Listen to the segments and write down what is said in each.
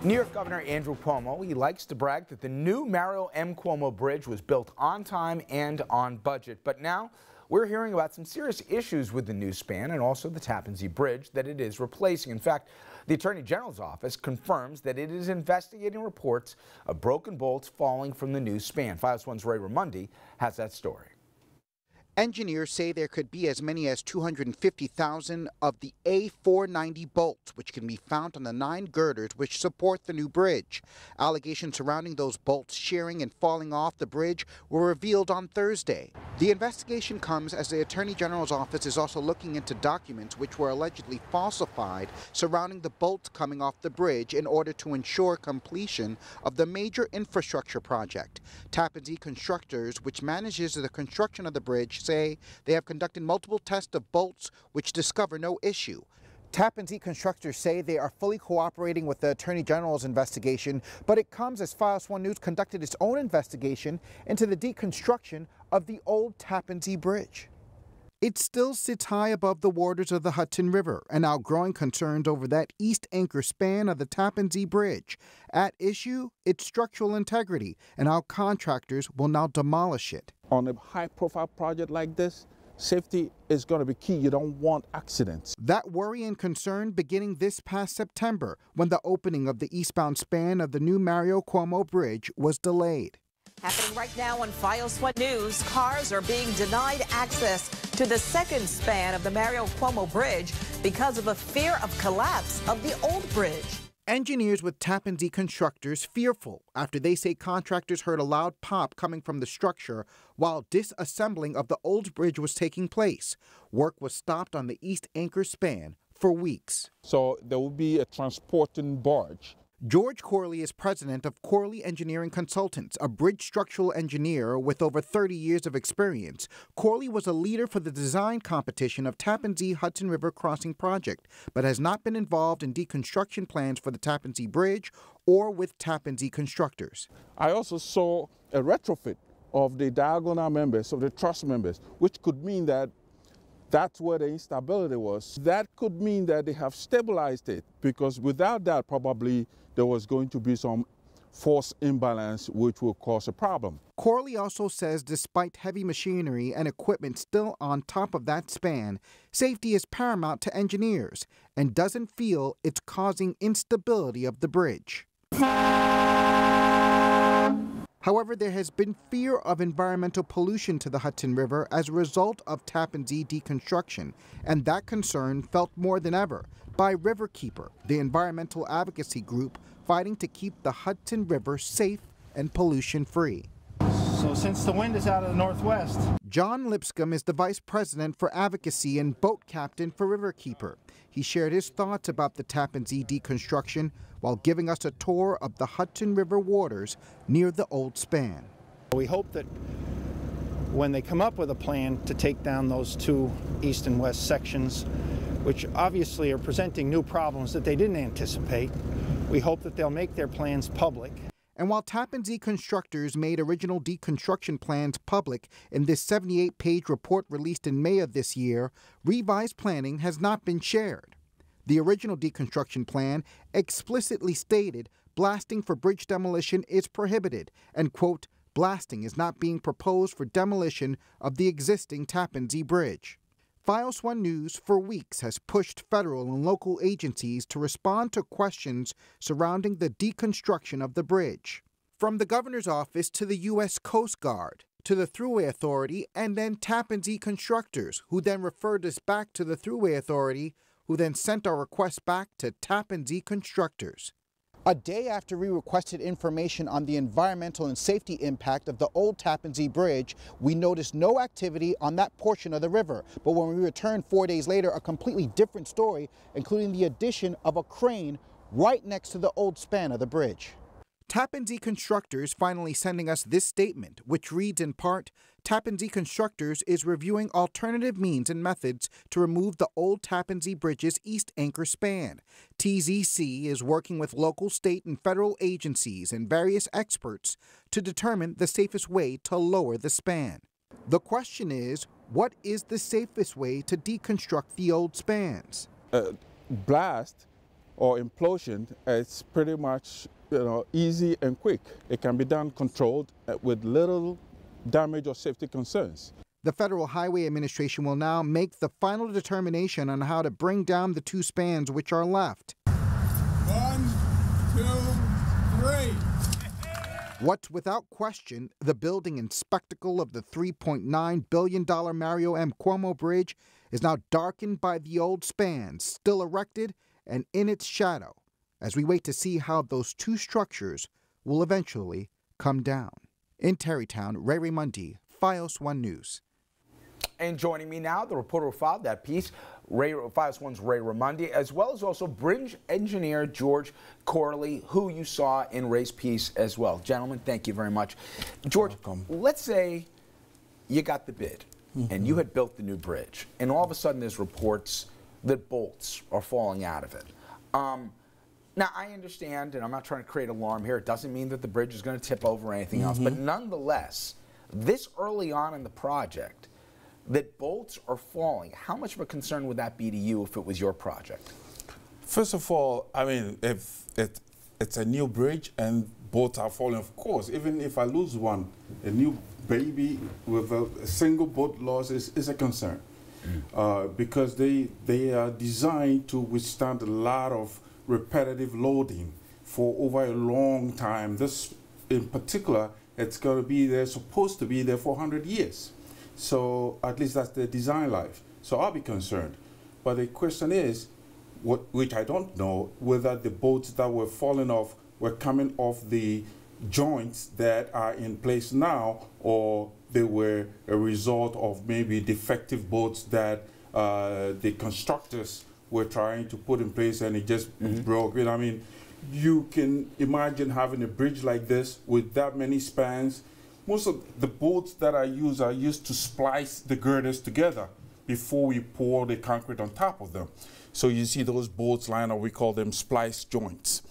New York Governor Andrew Cuomo, he likes to brag that the new Mario M. Cuomo Bridge was built on time and on budget. But now we're hearing about some serious issues with the new span and also the Tappan Zee Bridge that it is replacing. In fact, the Attorney General's office confirms that it is investigating reports of broken bolts falling from the new span. Files One's Ray Ramundi has that story. Engineers say there could be as many as 250,000 of the A490 bolts, which can be found on the 9 girders which support the new bridge. Allegations surrounding those bolts shearing and falling off the bridge were revealed on Thursday. The investigation comes as the Attorney General's office is also looking into documents which were allegedly falsified surrounding the bolts coming off the bridge in order to ensure completion of the major infrastructure project. Tappan Zee Constructors, which manages the construction of the bridge, say they have conducted multiple tests of bolts which discover no issue. Tappan Zee Constructors say they are fully cooperating with the Attorney General's investigation, but it comes as Files One News conducted its own investigation into the deconstruction of the Old Tappan Zee Bridge. It still sits high above the waters of the Hudson River, and outgrowing concerns over that east anchor span of the Tappan Zee Bridge. At issue, its structural integrity and how contractors will now demolish it. On a high-profile project like this, safety is going to be key. You don't want accidents. That worry and concern beginning this past September when the opening of the eastbound span of the new Mario Cuomo Bridge was delayed. Happening right now on Files One News, cars are being denied access to the second span of the Mario Cuomo Bridge because of a fear of collapse of the old bridge. Engineers with Tappan Zee Constructors fearful after they say contractors heard a loud pop coming from the structure while disassembling of the old bridge was taking place. Work was stopped on the east anchor span for weeks. So there will be a transporting barge. George Corley is president of Corley Engineering Consultants, a bridge structural engineer with over 30 years of experience. Corley was a leader for the design competition of Tappan Zee Hudson River crossing project, but has not been involved in deconstruction plans for the Tappan Zee Bridge or with Tappan Zee Constructors. I also saw a retrofit of the diagonal members, of the truss members, which could mean that that's where the instability was. That could mean that they have stabilized it, because without that, probably there was going to be some force imbalance which will cause a problem. Corley also says despite heavy machinery and equipment still on top of that span, safety is paramount to engineers and doesn't feel it's causing instability of the bridge. However, there has been fear of environmental pollution to the Hudson River as a result of Tappan Zee deconstruction, and that concern felt more than ever by Riverkeeper, the environmental advocacy group fighting to keep the Hudson River safe and pollution-free. So since the wind is out of the northwest. John Lipscomb is the vice president for advocacy and boat captain for Riverkeeper. He shared his thoughts about the Tappan Zee deconstruction while giving us a tour of the Hudson River waters near the old span. We hope that when they come up with a plan to take down those 2 east and west sections, which obviously are presenting new problems that they didn't anticipate, we hope that they'll make their plans public. And while Tappan Zee Constructors made original deconstruction plans public in this 78-page report released in May of this year, revised planning has not been shared. The original deconstruction plan explicitly stated blasting for bridge demolition is prohibited and, quote, blasting is not being proposed for demolition of the existing Tappan Zee Bridge. Files One News for weeks has pushed federal and local agencies to respond to questions surrounding the deconstruction of the bridge. From the governor's office to the U.S. Coast Guard, to the Thruway Authority, and then Tappan Zee Constructors, who then referred us back to the Thruway Authority, who then sent our request back to Tappan Zee Constructors. A day after we requested information on the environmental and safety impact of the old Tappan Zee Bridge, we noticed no activity on that portion of the river. But when we returned 4 days later, a completely different story, including the addition of a crane right next to the old span of the bridge. Tappan Zee Constructors finally sending us this statement, which reads in part, Tappan Zee Constructors is reviewing alternative means and methods to remove the old Tappan Zee Bridge's east anchor span. TZC is working with local, state, and federal agencies and various experts to determine the safest way to lower the span. The question is, what is the safest way to deconstruct the old spans? Blast or implosion, it's pretty much easy and quick. It can be done controlled with little damage or safety concerns. The Federal Highway Administration will now make the final determination on how to bring down the two spans which are left. 1, 2, 3. What's without question the building and spectacle of the $3.9 billion Mario M. Cuomo Bridge is now darkened by the old spans, still erected and in its shadow, as we wait to see how those two structures will eventually come down. In Terrytown, Ray Raimondi, FiOS 1 News. And joining me now, the reporter who filed that piece, FiOS 1's Ray Raimondi, as well as also bridge engineer George Corley, who you saw in Ray's piece as well. Gentlemen, thank you very much. George, let's say you got the bid and you had built the new bridge, and all of a sudden there's reports that bolts are falling out of it. Now, I understand, and I'm not trying to create alarm here, it doesn't mean that the bridge is going to tip over or anything else, but nonetheless, this early on in the project, that bolts are falling, how much of a concern would that be to you if it was your project? First of all, I mean, if it's a new bridge and bolts are falling, of course, even if I lose one, a new baby with a single bolt loss is a concern. Because they are designed to withstand a lot of repetitive loading for over a long time. This, in particular, it's going to be there, supposed to be there for 100 years. So at least that's the design life. So I'll be concerned. But the question is, which I don't know, whether the bolts that were falling off were coming off the joints that are in place now, or they were a result of maybe defective bolts that the constructors were trying to put in place and it just broke. I mean, you can imagine having a bridge like this with that many spans. Most of the bolts that are used to splice the girders together before we pour the concrete on top of them. So you see those bolts lying up, we call them splice joints.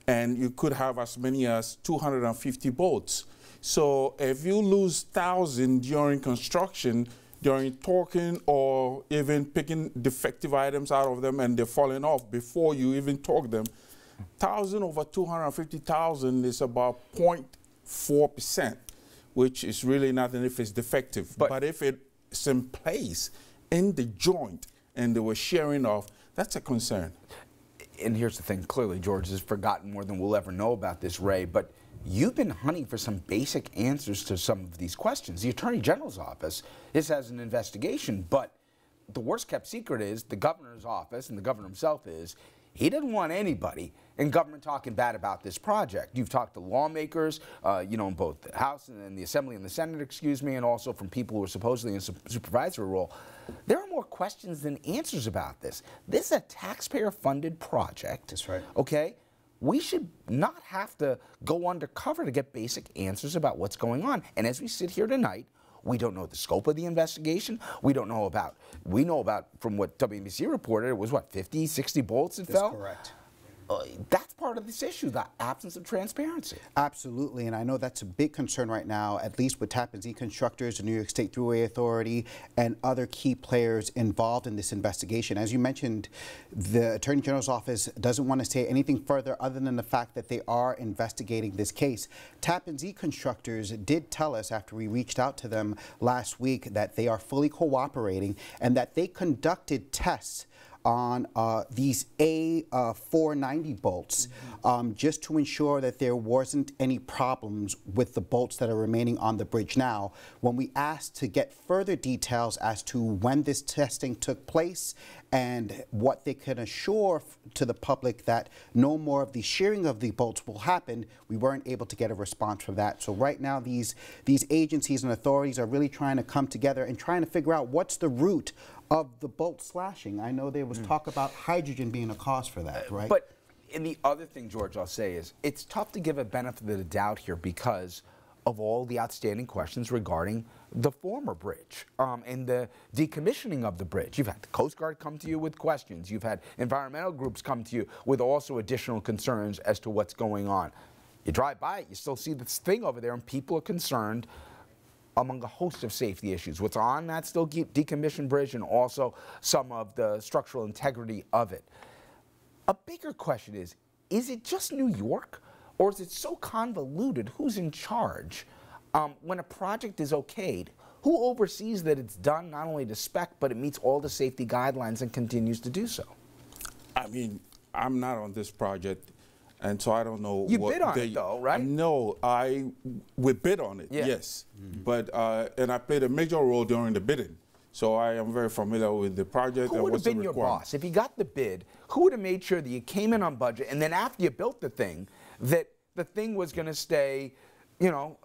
And you could have as many as 250 bolts. So if you lose 1,000 during construction, during torquing or even picking defective items out of them and they're falling off before you even torque them, 1,000 over 250,000 is about 0.4%. which is really nothing if it's defective. But if it's in place in the joint and they were shearing off, that's a concern. And here's the thing, clearly George has forgotten more than we'll ever know about this, Ray, but you've been hunting for some basic answers to some of these questions. The Attorney General's office, this has an investigation, but the worst kept secret is the governor's office, and the governor himself is, he didn't want anybody in government talking bad about this project. You've talked to lawmakers, in both the House and the Assembly and the Senate, and also from people who are supposedly in a supervisory role. There are more questions than answers about this. This is a taxpayer-funded project. That's right. Okay? We should not have to go undercover to get basic answers about what's going on. And as we sit here tonight, we don't know the scope of the investigation. We know about, from what WNBC reported, it was what, 50, 60 bolts that fell? That's correct. That's part of this issue, the absence of transparency. Absolutely, and I know that's a big concern right now, at least with Tappan Zee Constructors, the New York State Thruway Authority, and other key players involved in this investigation. As you mentioned, the Attorney General's office doesn't want to say anything further other than the fact that they are investigating this case. Tappan Zee Constructors did tell us after we reached out to them last week that they are fully cooperating and that they conducted tests on these A490 bolts just to ensure that there wasn't any problems with the bolts that are remaining on the bridge now. When we asked to get further details as to when this testing took place and what they can assure to the public that no more of the shearing of the bolts will happen, we weren't able to get a response from that. So right now these agencies and authorities are really trying to come together and trying to figure out what's the root of the bolt slashing. I know there was talk about hydrogen being a cause for that, right? But and the other thing, George, I'll say is it's tough to give a benefit of the doubt here because of all the outstanding questions regarding the former bridge and the decommissioning of the bridge. You've had the Coast Guard come to you with questions. You've had environmental groups come to you with also additional concerns as to what's going on. You drive by it, you still see this thing over there, and people are concerned among a host of safety issues. What's on that still decommissioned bridge and also some of the structural integrity of it. A bigger question is it just New York, or is it so convoluted? Who's in charge? When a project is okayed, who oversees that it's done not only to spec, but it meets all the safety guidelines and continues to do so? I mean, I'm not on this project, and so I don't know. You bid on it, though, right? No, we bid on it, yeah. yes. But and I played a major role during the bidding, so I am very familiar with the project. Who and would have what's the been your requirement. boss? If you got the bid, who would have made sure that you came in on budget, and then after you built the thing, that the thing was going to stay, you know,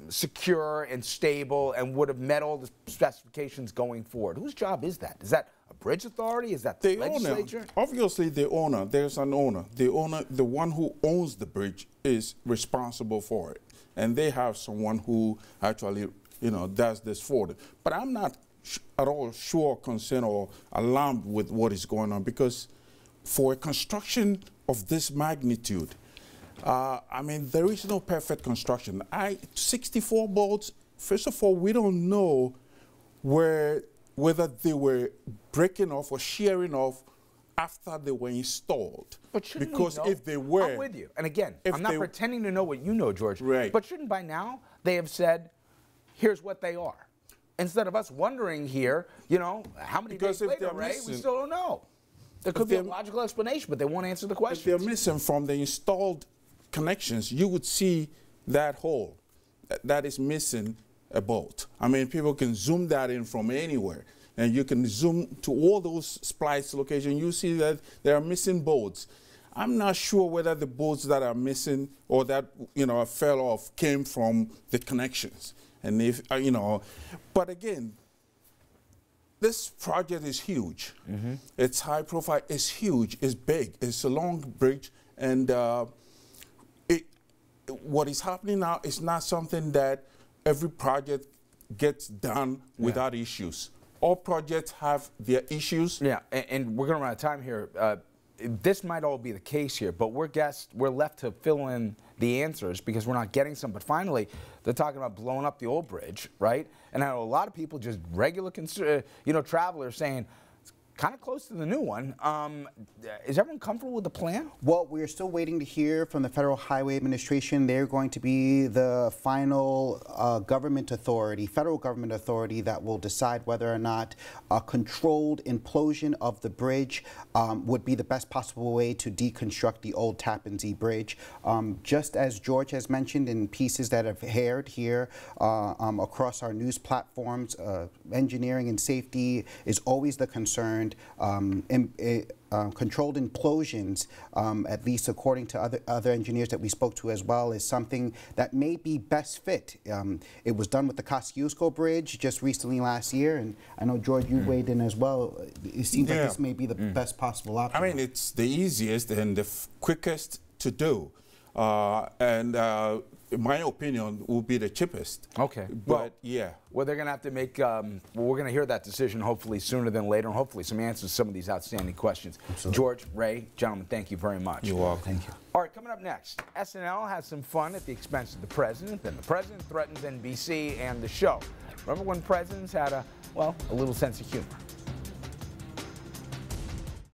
secure and stable and would have met all the specifications going forward? Whose job is that? Is that a bridge authority? Is that the legislature? Owner. Obviously, the owner. There's an owner. The owner, the one who owns the bridge, is responsible for it, and they have someone who actually, you know, does this for them. But I'm not at all sure, concerned, or alarmed with what is going on, because for a construction of this magnitude, I mean, there is no perfect construction. 64 bolts, first of all, we don't know whether they were breaking off or shearing off after they were installed. But shouldn't because we know? if they were... I'm with you. And again, I'm not they, pretending to know what you know, George. Right. But shouldn't by now they have said, here's what they are? Instead of us wondering here, you know, how many days later, Ray, we still don't know. There could be a logical explanation, but they won't answer the question. If they're missing from the installed connections, you would see that hole that is missing a bolt. I mean, people can zoom that in from anywhere, and you can zoom to all those splice locations. You see that there are missing bolts. I'm not sure whether the bolts that are missing or that, you know, fell off came from the connections. And if, you know, but again, this project is huge. Mm-hmm. It's high profile, it's huge, it's big, it's a long bridge, and what is happening now is not something that every project gets done without issues. All projects have their issues. Yeah, and we're going to run out of time here. This might all be the case here, but we're left to fill in the answers because we're not getting some. But finally, they're talking about blowing up the old bridge, right? And I know a lot of people, just regular, travelers, saying it's kind of close to the new one. Is everyone comfortable with the plan? Well, we're still waiting to hear from the Federal Highway Administration. They're going to be the final federal government authority that will decide whether or not a controlled implosion of the bridge would be the best possible way to deconstruct the Old Tappan Zee Bridge. Just as George has mentioned in pieces that have aired here across our news platforms, engineering and safety is always the concern. Controlled implosions, at least according to other engineers that we spoke to as well, is something that may be best fit. It was done with the Kosciuszko Bridge just recently last year, and I know, George, you weighed in as well. It seems like this may be the best possible option. I mean, it's the easiest and the quickest to do, in my opinion, will be the cheapest. Okay. But yeah. Well, they're going to have to make, we're going to hear that decision hopefully sooner than later, and hopefully some answers to some of these outstanding questions. Absolutely. George, Ray, gentlemen, thank you very much. You're welcome. Thank you. All right, coming up next, SNL has some fun at the expense of the president, then the president threatens NBC and the show. Remember when presidents had a little sense of humor?